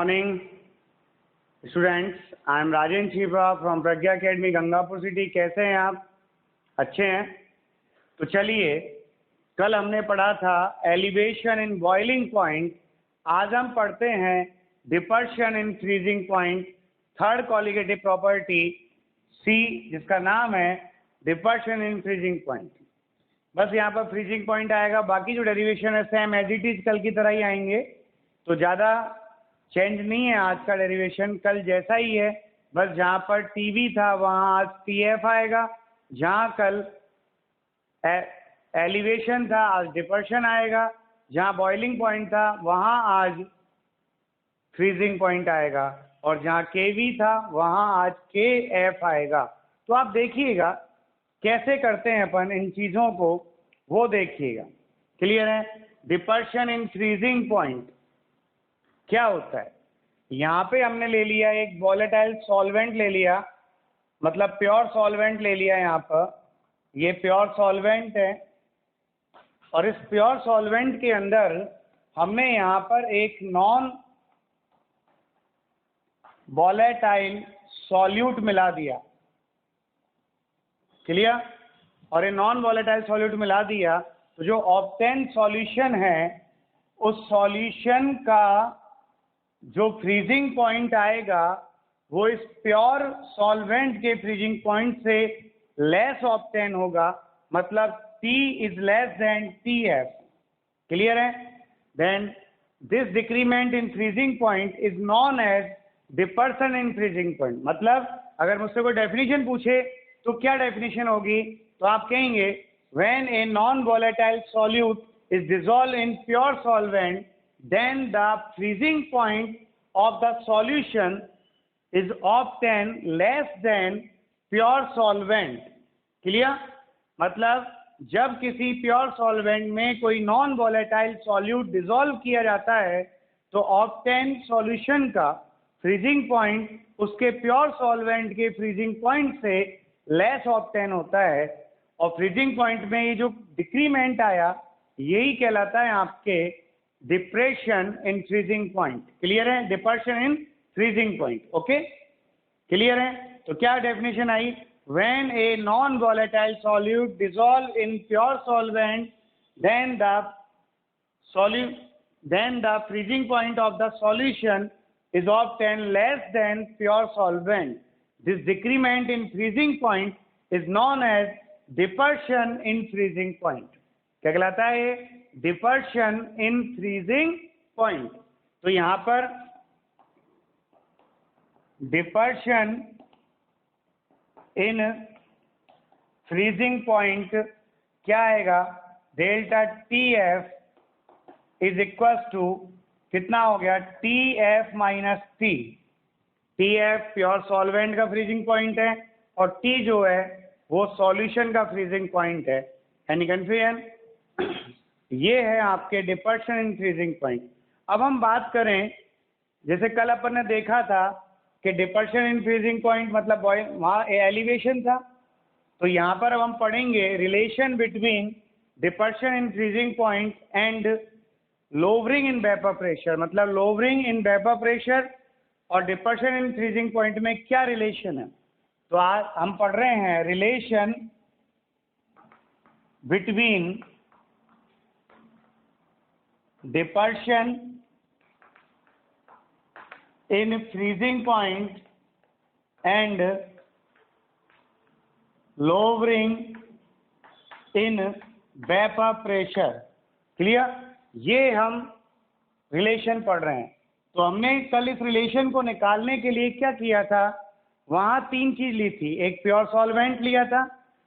morning, students. I am Rajen Chhipa from Pragya academy Gangapur city. कैसे हैं आप? अच्छे हैं? तो चलिए, कल हमने पढ़ा था एलिवेशन इन बॉइलिंग पॉइंट। आज हम पढ़ते हैं depression in freezing point, third colligative property see, जिसका नाम है डिपर्शन इन फ्रीजिंग पॉइंट। बस यहाँ पर फ्रीजिंग पॉइंट आएगा, बाकी जो डेरिवेशन है सेम एज इट इज कल की तरह ही आएंगे, तो ज़्यादा चेंज नहीं है आज का डेरिवेशन, कल जैसा ही है। बस जहाँ पर टीवी था वहाँ आज टीएफ आएगा, जहाँ कल एलिवेशन था आज डिपर्शन आएगा, जहाँ बॉइलिंग पॉइंट था वहाँ आज फ्रीजिंग पॉइंट आएगा, और जहाँ केवी था वहाँ आज केएफ आएगा। तो आप देखिएगा कैसे करते हैं अपन इन चीज़ों को, वो देखिएगा। क्लियर है? डिपर्शन इन फ्रीजिंग पॉइंट क्या होता है? यहाँ पे हमने ले लिया एक वॉलेटाइल सॉल्वेंट ले लिया, मतलब प्योर सॉल्वेंट ले लिया। यहाँ पर ये प्योर सॉल्वेंट है, और इस प्योर सॉल्वेंट के अंदर हमने यहाँ पर एक नॉन वॉलेटाइल सॉल्यूट मिला दिया। क्लियर? और ये नॉन वॉलेटाइल सॉल्यूट मिला दिया, तो जो ऑब्टेन सॉल्यूशन है उस सॉल्यूशन का जो फ्रीजिंग पॉइंट आएगा वो इस प्योर सॉल्वेंट के फ्रीजिंग पॉइंट से लेस ऑब्टेन होगा, मतलब T is less than TF। Clear है? Then this decrement in freezing point is known as depression in freezing point. मतलब अगर मुझसे कोई डेफिनेशन पूछे तो क्या डेफिनेशन होगी, तो आप कहेंगे when a non volatile solute is dissolve in pure solvent then the freezing point of the solution is often less than pure solvent। Clear? मतलब जब किसी प्योर सॉल्वेंट में कोई नॉन वॉलेटाइल सॉल्यूट डिसॉल्व किया जाता है तो ऑब्टेन सॉल्यूशन का फ्रीजिंग पॉइंट उसके प्योर सॉल्वेंट के फ्रीजिंग पॉइंट से लेस ऑब्टेन होता है, और फ्रीजिंग पॉइंट में ये जो डिक्रीमेंट आया यही कहलाता है आपके depression in freezing point. Clear है? Depression in freezing point. Okay, clear है? तो क्या डेफिनेशन आई? When a non volatile solute dissolve in pure solvent then the freezing point of the solution is obtain less than pure solvent. This decrement in freezing point is known as depression in freezing point. क्या कहलाता है? Depression in freezing point. तो यहां पर depression in freezing point क्या आएगा? Delta TF is equal to कितना हो गया? TF minus T। TF pure solvent का फ्रीजिंग पॉइंट है, और T जो है वो सॉल्यूशन का फ्रीजिंग पॉइंट है। Any confusion? ये है आपके डिपर्शन इन फ्रीजिंग पॉइंट। अब हम बात करें, जैसे कल अपन ने देखा था कि डिपर्शन इन फ्रीजिंग पॉइंट मतलब वहाँ एलिवेशन था, तो यहाँ पर अब हम पढ़ेंगे relation between depression in freezing point and lowering in vapour pressure. मतलब लोवरिंग इन वेपर प्रेशर और डिपर्शन इन फ्रीजिंग पॉइंट में क्या रिलेशन है। तो आज हम पढ़ रहे हैं relation between depression in freezing point and lowering in vapour pressure. Clear? ये हम रिलेशन पढ़ रहे हैं। तो हमने कल इस रिलेशन को निकालने के लिए क्या किया था? वहाँ तीन चीज ली थी, एक प्योर सॉल्वेंट लिया था,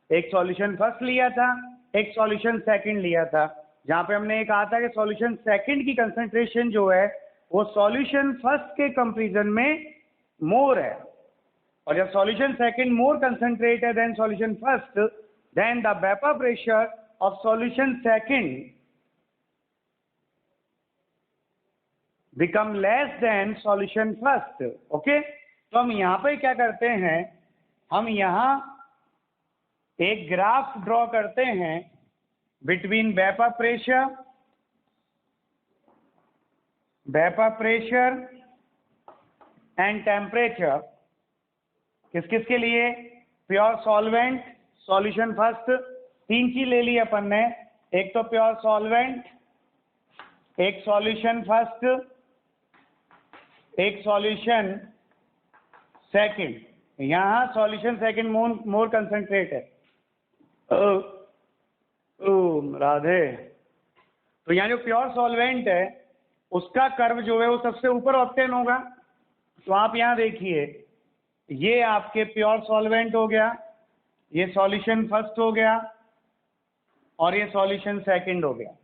एक सॉल्यूशन फर्स्ट लिया था, एक सॉल्यूशन सेकंड लिया था। जहाँ पे हमने ये कहा था कि सॉल्यूशन सेकंड की कंसंट्रेशन जो है वो सॉल्यूशन फर्स्ट के कंपैरिजन में मोर है, और जब सॉल्यूशन सेकंड मोर कंसंट्रेट है then solution first, then the vapour pressure of solution second become less than solution first. Okay, तो हम यहाँ पे क्या करते हैं, हम यहाँ एक ग्राफ ड्रॉ करते हैं between vapour pressure and temperature, किस किस के लिए? प्योर सॉल्वेंट, सॉल्यूशन फर्स्ट, 3 चीज ले ली अपन ने, एक तो प्योर सॉल्वेंट, एक सॉल्यूशन फर्स्ट, एक सॉल्यूशन सेकंड। यहाँ सॉल्यूशन सेकंड मोर कंसंट्रेट है। राधे। तो यहाँ जो प्योर सॉल्वेंट है उसका कर्व जो है वो सबसे ऊपर ऑब्टेन होगा। तो आप यहाँ देखिए, ये आपके प्योर सॉल्वेंट हो गया, ये सॉल्यूशन फर्स्ट हो गया और ये सॉल्यूशन सेकंड हो गया।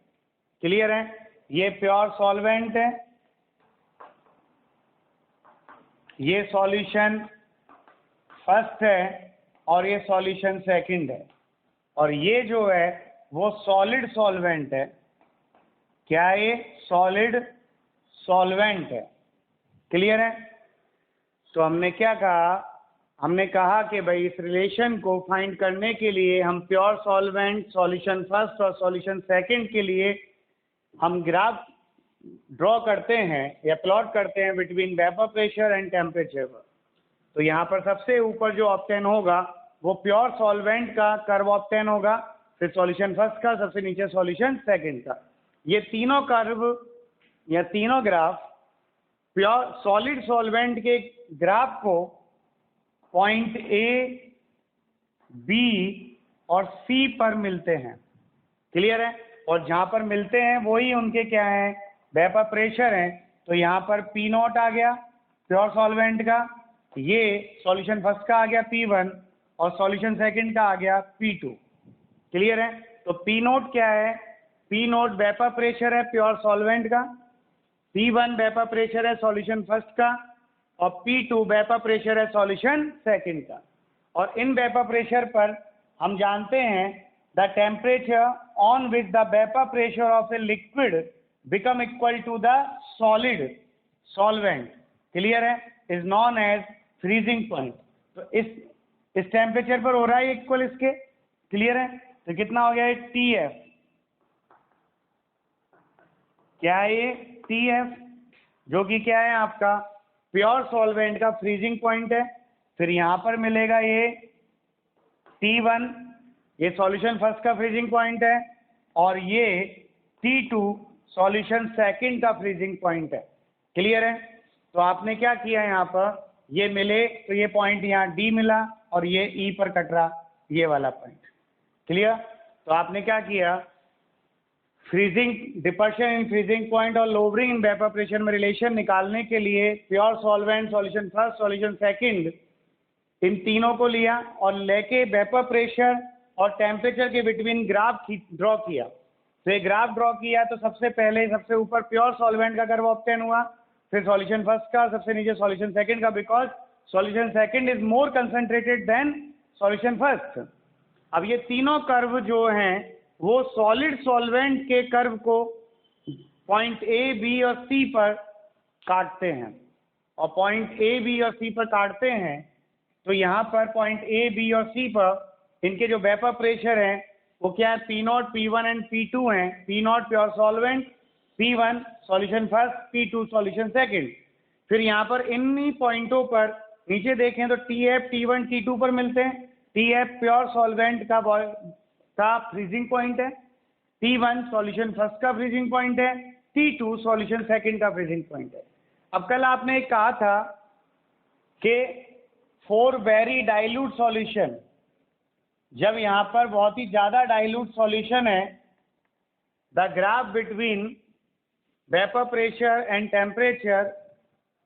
क्लियर है? ये प्योर सॉल्वेंट है, ये सॉल्यूशन फर्स्ट है और ये सॉल्यूशन सेकंड है, और ये जो है वो सॉलिड सॉल्वेंट है। क्या है ये? सॉलिड सॉल्वेंट है। क्लियर है? तो हमने क्या कहा? हमने कहा कि भाई इस रिलेशन को फाइंड करने के लिए हम प्योर सॉल्वेंट, सॉल्यूशन फर्स्ट और सॉल्यूशन सेकंड के लिए हम ग्राफ ड्रॉ करते हैं या प्लॉट करते हैं between vapour pressure and temperature. तो यहाँ पर सबसे ऊपर जो ऑब्टेन होगा वो प्योर सॉल्वेंट का कर्व ऑब्टेन होगा, फिर सॉल्यूशन फर्स्ट का, सबसे नीचे सॉल्यूशन सेकंड का। ये तीनों कर्व या तीनों ग्राफ प्योर सॉलिड सॉल्वेंट के ग्राफ को पॉइंट ए, बी और सी पर मिलते हैं। क्लियर है? और जहां पर मिलते हैं वही उनके क्या है? वेपर प्रेशर है। तो यहाँ पर P0 आ गया प्योर सॉल्वेंट का, ये सॉल्यूशन फर्स्ट का आ गया P1 और सॉल्यूशन सेकंड का आ गया P2। क्लियर है? तो P0 क्या है? P0 वेपर प्रेशर है प्योर सॉल्वेंट का, P1 वेपर प्रेशर है सॉल्यूशन फर्स्ट का और P2 वेपर प्रेशर है सॉल्यूशन सेकंड का। और इन वेपर प्रेशर पर हम जानते हैं the temperature on which the vapour pressure of a liquid become equal to the solid solvent, clear है, is known as freezing point. तो इस टेम्परेचर पर हो रहा है इक्वल इसके। क्लियर है? तो कितना हो गया ये? TF। क्या है ये? TF, जो कि क्या है आपका प्योर सॉल्वेंट का फ्रीजिंग पॉइंट है। फिर यहाँ पर मिलेगा ये T1, ये सॉल्यूशन फर्स्ट का फ्रीजिंग पॉइंट है, और ये T2 सॉल्यूशन सेकंड का फ्रीजिंग पॉइंट है। क्लियर है? तो आपने क्या किया यहाँ पर, ये मिले तो ये पॉइंट यहाँ D मिला और ये E पर कट रहा, ये वाला पॉइंट। क्लियर? तो आपने क्या किया, freezing depression in freezing point और लोअरिंग इन वेपर प्रेशर में रिलेशन निकालने के लिए pure solvent, solution first, solution second, इन तीनों को लिया और लेके वेपर प्रेशर और टेम्परेचर के बिटवीन ग्राफ ड्रॉ किया। तो ये ग्राफ ड्रॉ किया तो सबसे पहले सबसे ऊपर प्योर सॉल्वेंट का कर्व ऑब्टेन हुआ, फिर सॉल्यूशन फर्स्ट का, सबसे नीचे सॉल्यूशन सेकंड का, because solution second is more concentrated than solution first. अब ये तीनों कर्व जो हैं वो सॉलिड सॉल्वेंट के कर्व को पॉइंट ए, बी और सी पर काटते हैं, और पॉइंट ए, बी और सी पर काटते हैं तो यहाँ पर पॉइंट ए, बी और सी पर इनके जो वेपर प्रेशर हैं वो क्या है? P0, P1 एंड P2 हैं। P0 pure solvent, P1 solution first, P2 solution second. फिर यहाँ पर इन्हीं पॉइंटों पर नीचे देखें तो TF, T1, T2 पर मिलते हैं। TF प्योर सॉल्वेंट का फ्रीजिंग पॉइंट है, T1 सॉल्यूशन फर्स्ट का फ्रीजिंग पॉइंट है, T2 सॉल्यूशन सेकंड का फ्रीजिंग पॉइंट है। अब कल आपने एक कहा था कि फॉर वेरी डाइल्यूट सॉल्यूशन, जब यहाँ पर बहुत ही ज्यादा डाइल्यूट सॉल्यूशन है, the graph between vapour pressure and temperature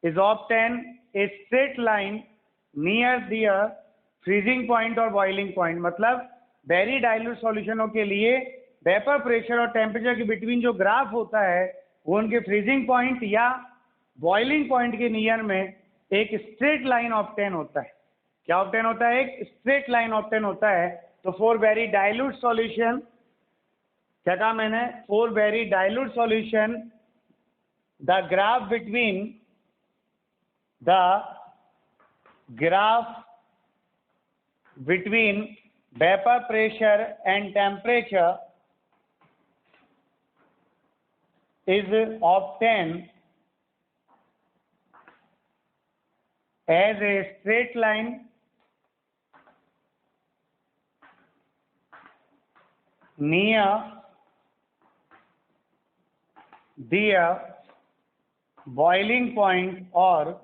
is obtain a straight line near their freezing point और बॉइलिंग पॉइंट। मतलब वेरी डाइल्यूट सॉल्यूशनों के लिए वेपर प्रेशर और टेम्परेचर के बिटवीन जो ग्राफ होता है वो उनके फ्रीजिंग पॉइंट या बॉइलिंग पॉइंट के नियर में एक स्ट्रेट लाइन ऑब्टेन होता है। क्या ऑब्टेन होता है? एक स्ट्रेट लाइन ऑब्टेन होता है। तो फॉर वेरी डाइल्यूट सॉल्यूशन, क्या कहा मैंने? For very dilute solution the graph between vapour pressure and temperature is obtained as a straight line near the boiling point or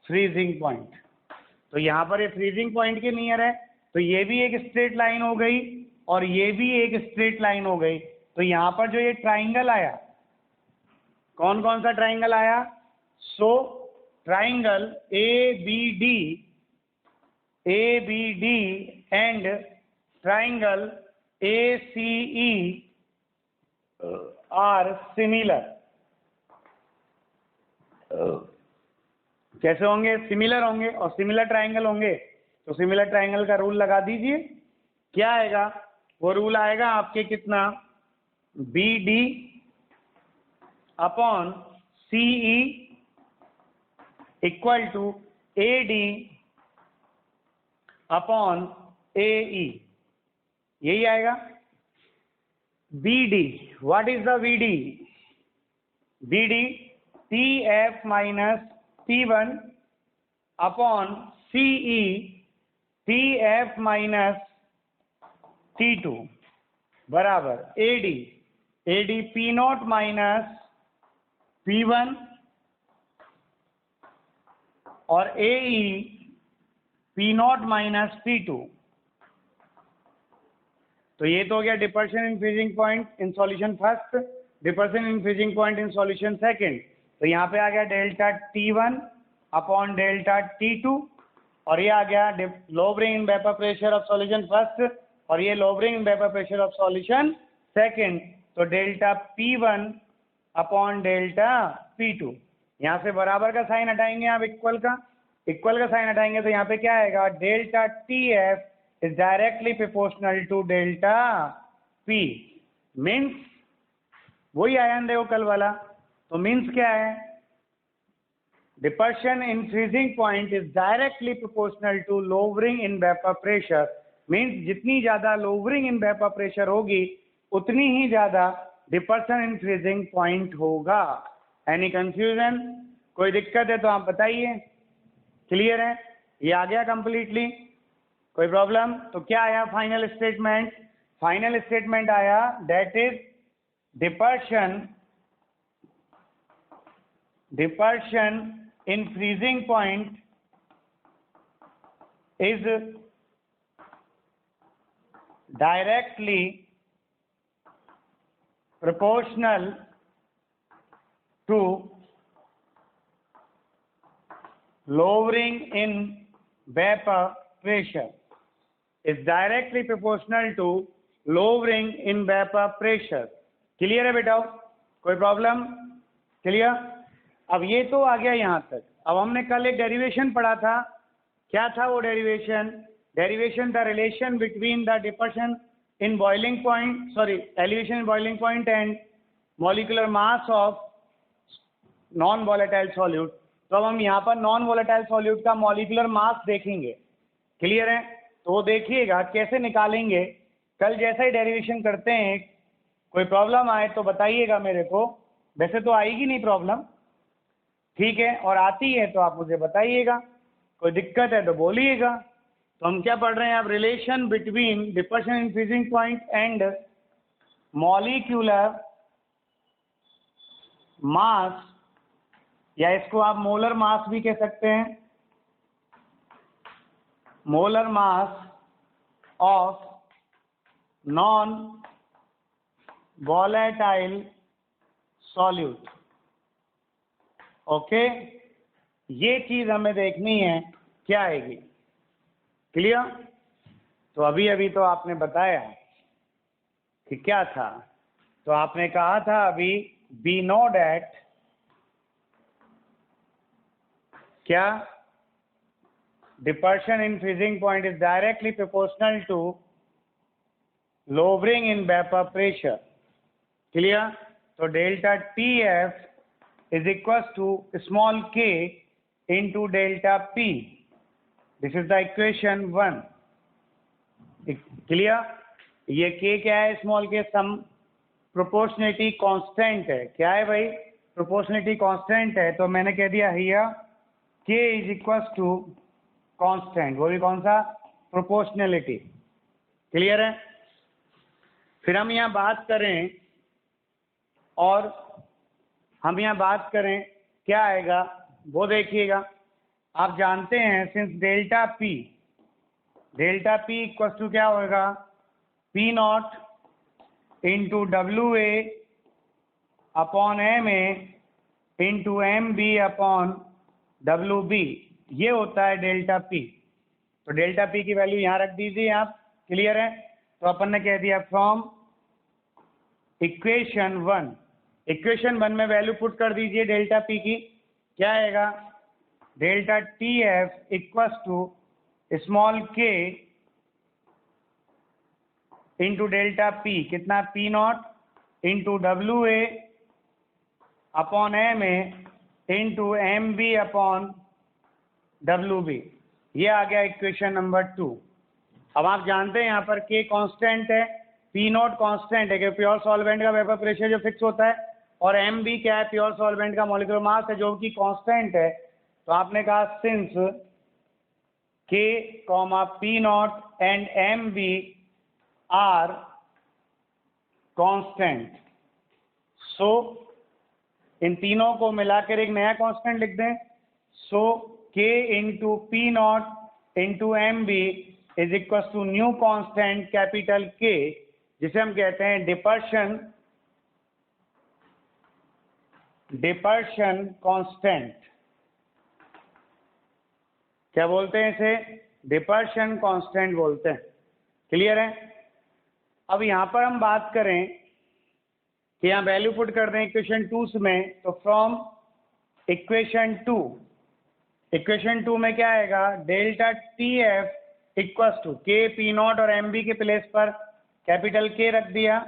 freezing point। तो यहाँ पर ये फ्रीजिंग पॉइंट के नियर है, तो ये भी एक स्ट्रेट लाइन हो गई और ये भी एक स्ट्रेट लाइन हो गई। तो यहाँ पर जो ये ट्राइंगल आया, कौन कौन सा ट्राइंगल आया? So triangle ABD and triangle ACE are similar. कैसे होंगे? सिमिलर होंगे, और सिमिलर ट्राइंगल होंगे तो सिमिलर ट्राइंगल का रूल लगा दीजिए। क्या आएगा? वो रूल आएगा आपके कितना? BD upon CE equal to AD upon AE, यही आएगा। BD, what is the BD? BD TF minus T1 upon CE TF minus T2 बराबर AD P0 माइनस P1 और AE P0 माइनस P2। तो ये तो हो गया depression in freezing point in solution first, depression in freezing point in solution second. तो यहाँ पे आ गया delta T1 upon delta T2, और ये आ गया lowering in vapour pressure of solution first और ये lowering in vapour pressure of solution second. तो delta P1 upon delta P2। यहाँ से बराबर का साइन हटाएंगे आप, इक्वल का साइन हटाएंगे तो यहाँ पे क्या आएगा? Delta TF is directly proportional to delta P। Means वही आया ना देखो कल वाला। तो मीन्स क्या है? Depression in freezing point is directly proportional to lowering in vapour pressure. Means जितनी ज्यादा लोअरिंग इन वेपर प्रेशर होगी उतनी ही ज्यादा डिपर्शन इन फ्रीजिंग पॉइंट होगा। Any confusion? कोई दिक्कत है तो आप बताइए। क्लियर है? ये आ गया कंप्लीटली? कोई प्रॉब्लम? तो क्या आया फाइनल स्टेटमेंट? फाइनल स्टेटमेंट आया that is depression in freezing point is directly proportional to lowering in vapor pressure, is directly proportional to lowering in vapor pressure। Clear है बेटा? कोई प्रॉब्लम? क्लियर? अब ये तो आ गया यहाँ तक। अब हमने कल एक डेरिवेशन पढ़ा था, क्या था वो derivation? The relation between the depression in boiling point, elevation in boiling point and molecular mass of non volatile solute। तो अब हम यहाँ पर नॉन वोलेटाइल सॉल्यूट का मॉलिक्यूलर मास देखेंगे। क्लियर है? तो वो देखिएगा कैसे निकालेंगे। कल जैसा ही डेरिवेशन करते हैं, कोई प्रॉब्लम आए तो बताइएगा मेरे को। वैसे तो आएगी नहीं प्रॉब्लम, ठीक है, और आती है तो आप मुझे बताइएगा। कोई दिक्कत है तो बोलिएगा। तो हम क्या पढ़ रहे हैं अब? Relation between depression in freezing point and molecular mass, या इसको आप मोलर मास भी कह सकते हैं, molar mass of non volatile solute. Okay, ये चीज हमें देखनी है क्या आएगी। क्लियर? तो अभी तो आपने बताया कि क्या था। तो आपने कहा था अभी वी नो डैट क्या? Depression in freezing point is directly proportional to lowering in vapour pressure. Clear? तो delta TF is equal to small k into delta P। This is the equation 1। Clear? ये k क्या है? Small k some proportionality constant है। क्या है भाई? Proportionality constant है। तो मैंने कह दिया here K is equal to constant, वो भी कौन सा, प्रोपोर्शनलिटी। क्लियर है। फिर हम यहाँ बात करें, और हम यहाँ बात करें क्या आएगा वो देखिएगा। आप जानते हैं since delta P equal to क्या होगा, P not into W A upon M A into M B upon W B, ये होता है डेल्टा पी। तो डेल्टा पी की वैल्यू यहाँ रख दीजिए आप। क्लियर है। तो अपन ने कह दिया फ्रॉम इक्वेशन वन में वैल्यू पुट कर दीजिए डेल्टा पी की। क्या आएगा, delta T F equal to small K into delta P, कितना, P not into W A upon M A into M B upon W B. ये आ गया इक्वेशन नंबर 2। अब आप जानते हैं यहाँ पर के कांस्टेंट है, पी नॉट कांस्टेंट है कि प्योर सॉल्वेंट का वेपर प्रेशर जो फिक्स होता है, और एम बी क्या है, प्योर सॉल्वेंट का मॉलिक्यूलर मास है जो कि कांस्टेंट है। तो आपने कहा since K comma P naught and M B are constant, so इन तीनों को मिलाकर एक नया कांस्टेंट लिख दें। So K into P not into M B is equal to new constant capital K, जिसे हम कहते हैं डिपर्शन कांस्टेंट। क्या बोलते हैं इसे, डिपर्शन कांस्टेंट बोलते हैं। क्लियर है। अब यहाँ पर हम बात करें कि यहाँ वैल्यू पुट कर दें इक्वेशन 2 में, तो फ्रॉम इक्वेशन 2 में क्या आएगा, delta T F equal to K P not और एम बी के प्लेस पर कैपिटल के रख दिया,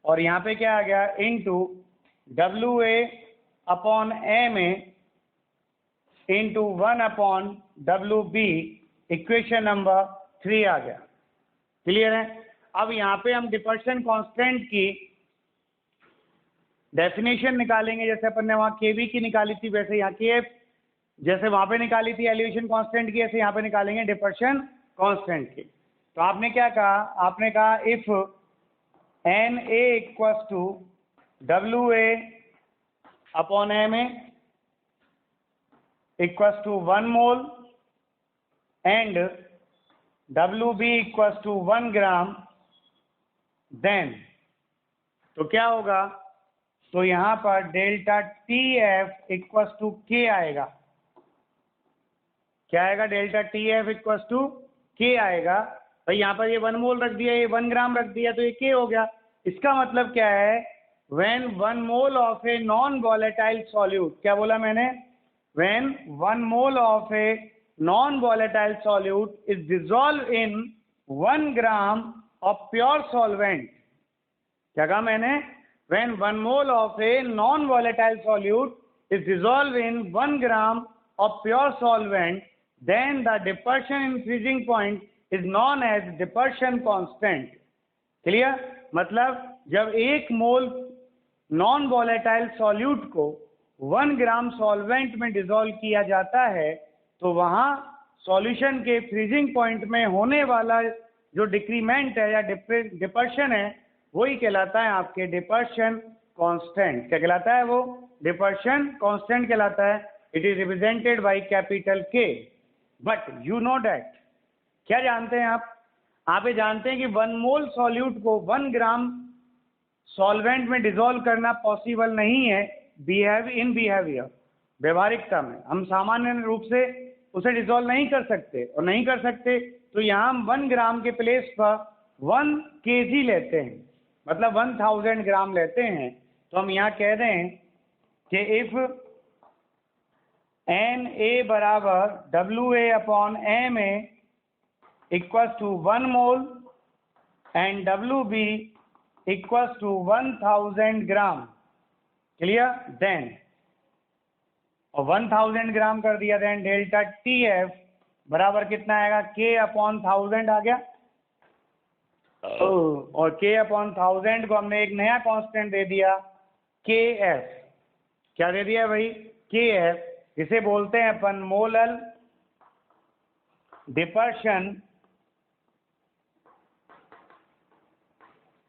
और यहाँ पे क्या आ गया, into W A upon M A into 1 upon W B, equation number 3 आ गया। क्लियर है। अब यहाँ पे हम डिपर्शन कांस्टेंट की डेफिनेशन निकालेंगे, जैसे अपन ने वहाँ केवी की निकाली थी वैसे यहाँ के, जैसे वहाँ पे निकाली थी एलिवेशन कांस्टेंट की, ऐसे यहाँ पे निकालेंगे डिपर्शन कांस्टेंट की। तो आपने क्या कहा, आपने कहा if N A equals to W A upon M A equals to 1 mole and W B equals to 1 gram, then तो क्या होगा, तो यहाँ पर delta T F equals to K आएगा। क्या आएगा, delta T F equals to K आएगा। भाई यहाँ पर ये 1 मोल रख दिया, ये 1 ग्राम रख दिया, तो ये के हो गया। इसका मतलब क्या है, when 1 mole of a non volatile solute, क्या बोला मैंने, when 1 mole of a non volatile solute is dissolve in 1 gram of pure solvent. क्या कहा मैंने, when 1 mole of a non-volatile solute is dissolved in 1 gram of pure solvent, then the dispersion in freezing point is known as dispersion constant. Clear? मतलब जब 1 मोल non volatile solute को 1 ग्राम solvent में dissolve किया जाता है, तो वहाँ सॉल्यूशन के फ्रीजिंग पॉइंट में होने वाला जो डिक्रीमेंट है या डिपर्शन है, वही कहलाता है आपके डिपर्शन कांस्टेंट। क्या कहलाता है वो, डिपर्शन कांस्टेंट कहलाता है। It is represented by capital के। बट यू नो दैट, क्या जानते हैं आप ये जानते हैं कि 1 मोल सॉल्यूट को 1 ग्राम सॉल्वेंट में डिसॉल्व करना पॉसिबल नहीं है बिहेवियर, व्यवहारिकता में हम सामान्य रूप से उसे डिसॉल्व नहीं कर सकते, और नहीं कर सकते तो यहाँ हम 1 ग्राम के प्लेस पर 1 kg लेते हैं, मतलब 1000 ग्राम लेते हैं। तो हम यहाँ कह रहे हैं कि इफ एन ए बराबर W A upon M A equals to 1 mole and W B equals to 1000 gram. Clear. Then और 1000 ग्राम कर दिया, देन डेल्टा टी एफ बराबर कितना आएगा, के अपॉन 1000 आ गया, और के अपॉन 1000 को हमने एक नया कांस्टेंट दे दिया के एफ। क्या दे दिया भाई, के एफ। जिसे बोलते हैं अपन मोलल डिपर्शन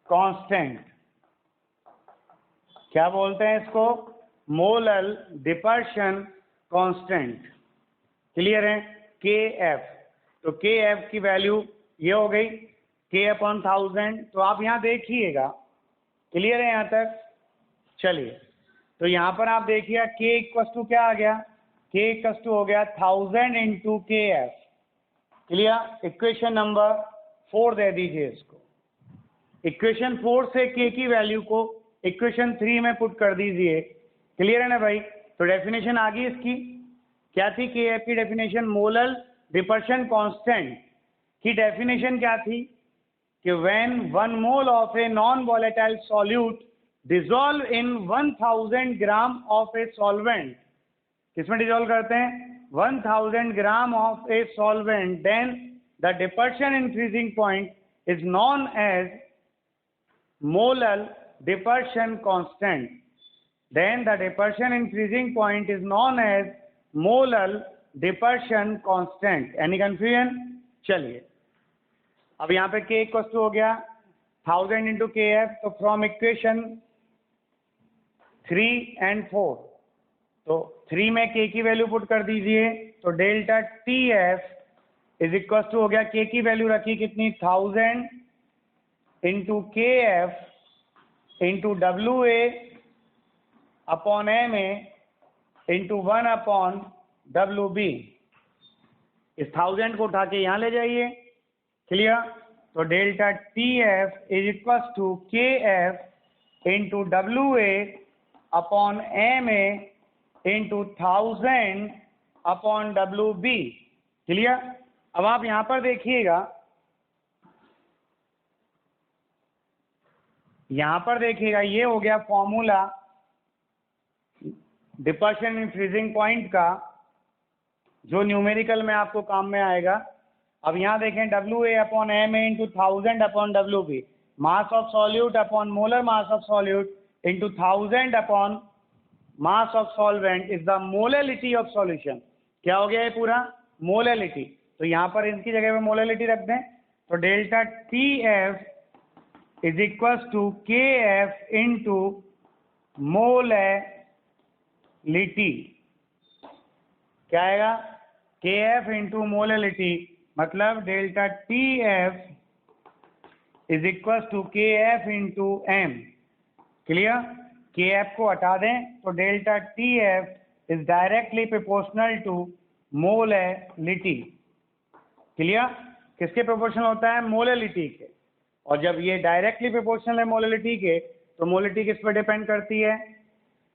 कांस्टेंट। क्या बोलते हैं इसको? Molal depression constant. क्लियर है? के एफ। तो के एफ की वैल्यू ये हो गई के अपॉन 1000। तो आप यहाँ देखिएगा, क्लियर है यहाँ तक? चलिए, तो यहाँ पर आप देखिए के इक्वल टू क्या आ गया? के इक्वल टू हो गया 1000 into K F. Clear? Equation number 4 दे दीजिए इसको। इक्वेशन 4 से के की वैल्यू को इक्वेशन 3 में पुट कर दीजिए। क्लियर है ना भाई? तो डेफिनेशन आ गई इसकी। क्या थी के एफ की डेफिनेशन? मोलल डिपर्शन कांस्टेंट की डेफिनेशन क्या थी कि when 1 mole of a non volatile solute dissolve in 1000 gram of a solvent, किसमें डिसॉल्व करते हैं? 1000 gram of a solvent, then the depression in freezing point is known as molal depression constant. Then the dispersion in freezing point is known as molal depression constant. Any confusion? चलिए, अब यहाँ पे के equal to हो गया 1000 into K F. तो from equation 3 and 4, तो 3 में के की वैल्यू पुट कर दीजिए। तो delta T F is equal to हो गया, के की वैल्यू रखी कितनी? 1000 into K F into W A upon M A into 1 upon W B. इस 1000 को उठा के यहाँ ले जाइए। क्लियर? तो delta T F is equal to K F into W A upon M A into 1000 upon W B. Clear? अब आप यहाँ पर देखिएगा, यहाँ पर देखिएगा, ये हो गया फॉर्मूला डिपर्शन इन फ्रीजिंग पॉइंट का, जो न्यूमेरिकल में आपको काम में आएगा। अब यहाँ देखें, W A upon M A into 1000 upon W B, mass of solute upon molar mass of solute into 1000 upon mass of solvent is the molality of solution. क्या हो गया ये पूरा? मोलैलिटी। तो यहाँ पर इनकी जगह पे मोलैलिटी रख दें। तो delta T F is equal to K F into molality. क्या आएगा? के एफ इंटू मोलैलिटी, मतलब delta T F is equal to K F into M. Clear? K F को हटा दें तो delta T F is directly proportional to molality. Clear? किसके proportional होता है? मोलैलिटी के। और जब ये डायरेक्टली प्रोपोर्शनल है मोलैलिटी के, तो मोलैलिटी किस पर डिपेंड करती है?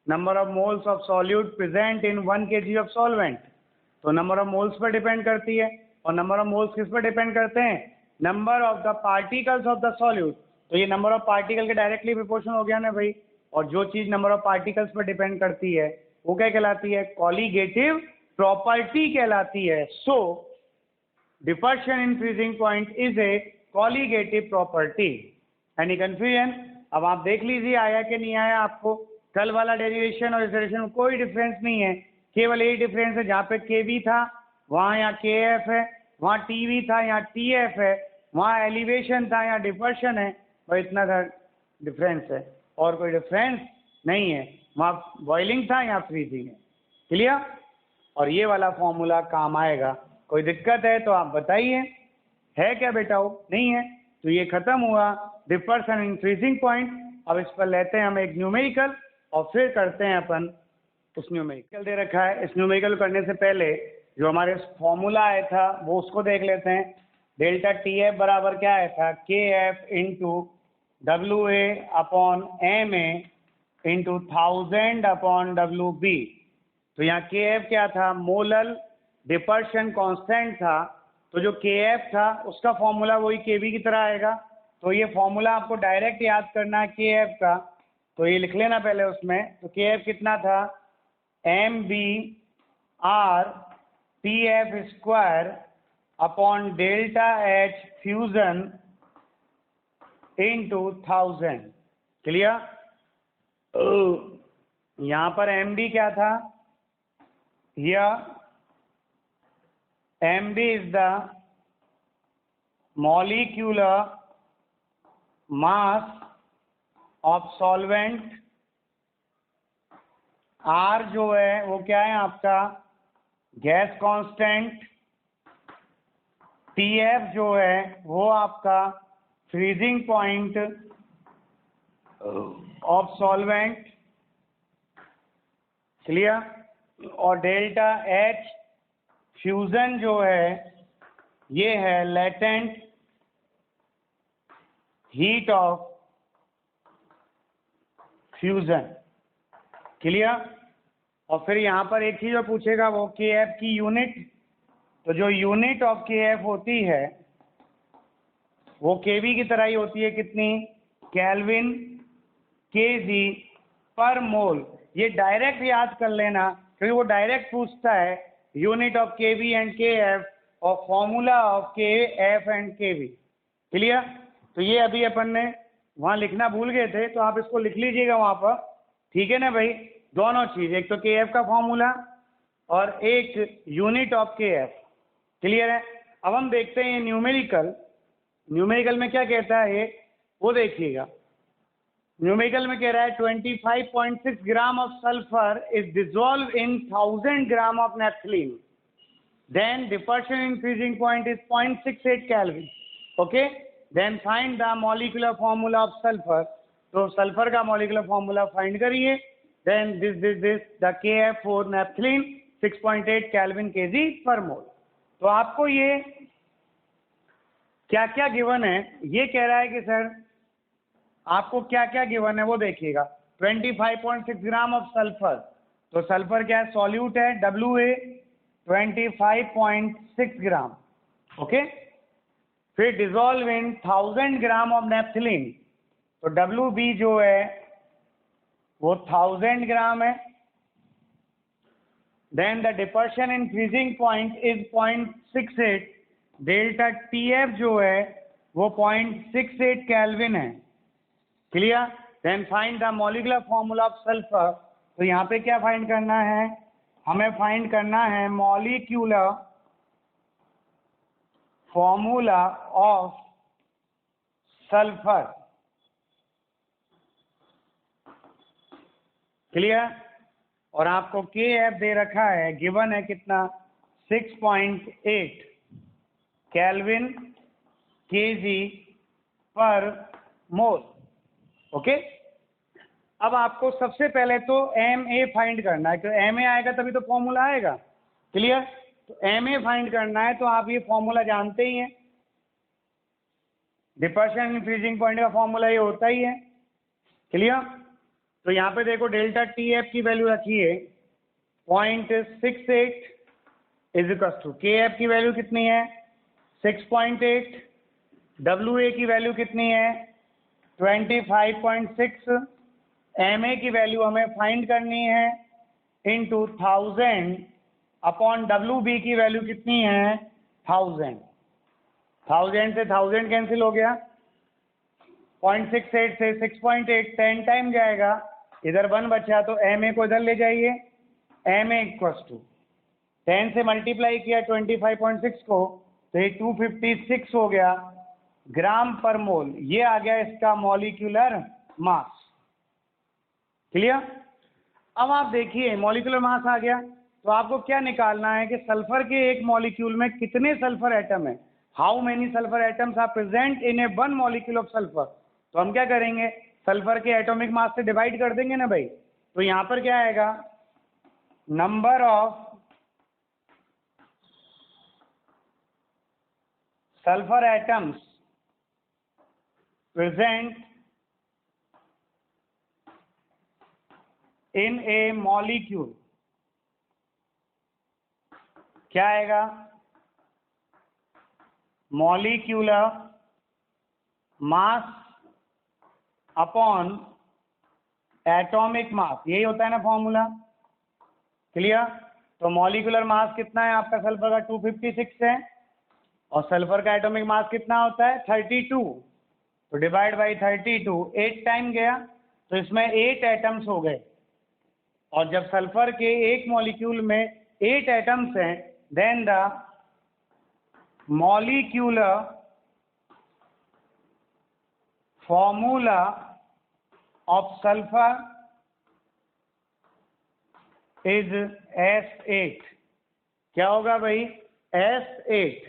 Number of moles of solute present in 1 kg of solvent. तो नंबर ऑफ मोल्स पर डिपेंड करती है। और नंबर ऑफ मोल्स किस पर डिपेंड करते हैं? Number of the particles of the solute. तो ये नंबर ऑफ पार्टिकल के डायरेक्टली प्रोपोर्शनल हो गया ना भाई। और जो चीज नंबर ऑफ पार्टिकल्स पर डिपेंड करती है वो क्या कहलाती है? कॉलीगेटिव प्रॉपर्टी कहलाती है। So depression in freezing point is a colligative property. Any confusion? अब आप देख लीजिए आया कि नहीं आया आपको। कल वाला डेरिवेशन और इस डेरिवेशन में कोई डिफरेंस नहीं है, केवल यही डिफरेंस है, जहाँ पे के वी था वहाँ यहाँ के एफ है, वहाँ टी वी था यहाँ टी एफ है, वहाँ एलिवेशन था यहाँ डिपर्शन है। और इतना था डिफरेंस है, और कोई डिफरेंस नहीं है। वहाँ बॉइलिंग था यहाँ फ्रीजिंग है। क्लियर? और ये वाला फॉर्मूला काम आएगा। कोई दिक्कत है तो आप बताइए, है क्या बेटा? वो नहीं है। तो ये खत्म हुआ डिपर्शन इन फ्रीजिंग पॉइंट। अब इस पर लेते हैं हम एक न्यूमेरिकल और फिर करते हैं अपन उस न्यूमेरिकल दे रखा है। इस न्यूमेरिकल करने से पहले जो हमारे फॉर्मूला आया था वो उसको देख लेते हैं। डेल्टा टी एफ बराबर क्या आया था? K F into W A upon M A into 1000 upon W B. तो यहाँ के एफ क्या था? मोलल डिपर्शन कांस्टेंट था। तो जो के एफ था उसका फॉर्मूला वही के वी की तरह आएगा। तो ये फॉर्मूला आपको डायरेक्ट याद करना है के एफ का, तो ये लिख लेना पहले उसमें। तो के एफ कितना था? M B R T F square upon delta H fusion into 1000। Clear? यहाँ पर एम बी क्या था? here mb is the molecular mass of solvent, r जो है वो क्या है आपका गैस कांस्टेंट, Tf जो है वो आपका freezing point of solvent, clear, और डेल्टा H फ्यूजन जो है ये है latent heat of fusion, clear. और फिर यहाँ पर एक चीज और पूछेगा वो Kf की यूनिट, तो जो यूनिट ऑफ Kf होती है वो Kv की तरह ही होती है, कितनी, केल्विन Kg पर मोल। ये डायरेक्ट याद कर लेना क्योंकि वो डायरेक्ट पूछता है unit of Kv and Kf और formula of Kf and Kv, clear. तो ये अभी अपन ने वहाँ लिखना भूल गए थे, तो आप इसको लिख लीजिएगा वहाँ पर, ठीक है ना भाई। दोनों चीज, एक तो Kf का फॉर्मूला और एक यूनिट ऑफ Kf, क्लियर है। अब हम देखते हैं न्यूमेरिकल में क्या कहता है ये, वो देखिएगा। न्यूमेरिकल में कह रहा है 25.6 gram of sulphur is dissolve in 1000 gram of naphthalene, then depression in freezing point is 0.68 kelvin, okay. Then find the molecular formula of sulphur, तो सल्फर का मॉलिक्यूलर फॉर्मूला फाइंड करिए। Then this the Kf for naphthalene 6.8 kelvin Kg per मोल। तो आपको ये क्या क्या given है, ये कह रहा है कि सर आपको क्या क्या गिवन है वो देखिएगा। 25.6 ग्राम ऑफ सल्फर, तो सल्फर क्या है, सॉल्यूट है, Wa 25.6 ग्राम, ओके। फिर dissolve in 1000 gram of naphthalene, तो Wb जो है वो 1000 ग्राम है। Then the depression in freezing point is 0.68, delta Tf जो है वो 0.68 केल्विन है, clear. Then find the molecular formula of sulphur, तो यहाँ पे क्या फाइंड करना है, हमें फाइंड करना है molecular formula of sulphur, clear. और आपको Kf दे रखा है, गिवन है कितना, 6.8 केल्विन Kg पर मोल, ओके। अब आपको सबसे पहले तो Ma फाइंड करना है, क्योंकि Ma आएगा तभी तो फॉर्मूला आएगा, क्लियर। तो Ma फाइंड करना है, तो आप ये फॉर्मूला जानते ही हैं, डिपर्शन इन फ्रीजिंग पॉइंट का फॉर्मूला ये होता ही है, क्लियर। तो यहाँ पे देखो डेल्टा Tf की वैल्यू रखिए 0.68 इज इक्वल टू Kf की वैल्यू कितनी है 6.8, Wa की वैल्यू कितनी है 25.6, Ma की वैल्यू हमें फाइंड करनी है इंटू 1000 अपॉन Wb की वैल्यू कितनी है 1000, 1000 से 1000 कैंसिल हो गया, 0.68 से 6.8 10 टाइम जाएगा, इधर 1 बचा तो Ma को इधर ले जाइए, Ma इक्वल्स टू 10 से मल्टीप्लाई किया 25.6 को तो ये 256 हो गया ग्राम पर मोल, ये आ गया इसका मॉलिक्यूलर मास, क्लियर। अब आप देखिए मॉलिक्यूलर मास आ गया, तो आपको क्या निकालना है कि सल्फर के एक मॉलिक्यूल में कितने सल्फर एटम है, how many sulphur atoms are present in a one molecule of sulphur. तो हम क्या करेंगे, सल्फर के एटॉमिक मास से डिवाइड कर देंगे ना भाई, तो यहाँ पर क्या आएगा, number of sulphur atoms present in A molecule, क्या आएगा, molecular mass upon atomic mass, यही होता है ना फॉर्मूला, क्लियर। तो मॉलिक्यूलर मास कितना है आपका सल्फर का 256 है, और सल्फर का एटॉमिक मास कितना होता है 32, तो डिवाइड बाई 32 8 टाइम गया, तो इसमें 8 एटम्स हो गए। और जब सल्फर के एक मॉलिक्यूल में 8 एटम्स हैं, then the molecular formula of sulphur is S8। क्या होगा भाई? S8।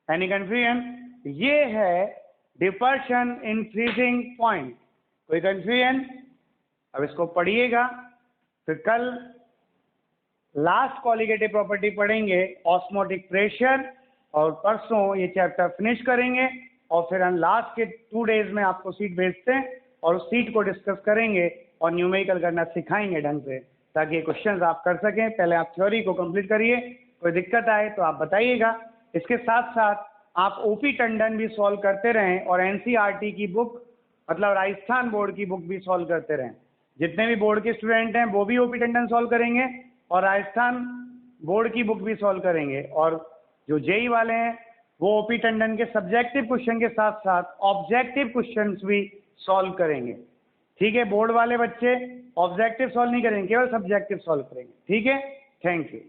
Any confusion? ये है डिपर्शन इन फ्रीजिंग पॉइंट। कोई कंफ्यूजन? अब इसको पढ़िएगा, फिर कल लास्ट कॉलिगेटिव प्रॉपर्टी पढ़ेंगे, ऑस्मोटिक प्रेशर, और परसों ये चैप्टर फिनिश करेंगे और फिर हम लास्ट के 2 डेज में आपको सीट भेजते हैं और उस सीट को डिस्कस करेंगे और न्यूमेरिकल करना सिखाएंगे ढंग से, ताकि ये क्वेश्चंस आप कर सकें। पहले आप थ्योरी को कंप्लीट करिए, कोई दिक्कत आए तो आप बताइएगा। इसके साथ साथ आप ओपी टंडन भी सॉल्व करते रहें और एनसीईआरटी की बुक, मतलब राजस्थान बोर्ड की बुक भी सॉल्व करते रहें। जितने भी बोर्ड के स्टूडेंट हैं वो भी ओपी टंडन सॉल्व करेंगे और राजस्थान बोर्ड की बुक भी सॉल्व करेंगे, और जो जेई वाले हैं वो ओपी टंडन के सब्जेक्टिव क्वेश्चन के साथ साथ ऑब्जेक्टिव क्वेश्चंस भी सॉल्व करेंगे। ठीक है? बोर्ड वाले बच्चे ऑब्जेक्टिव सॉल्व नहीं करेंगे, केवल सब्जेक्टिव सॉल्व करेंगे। ठीक है? Thank you.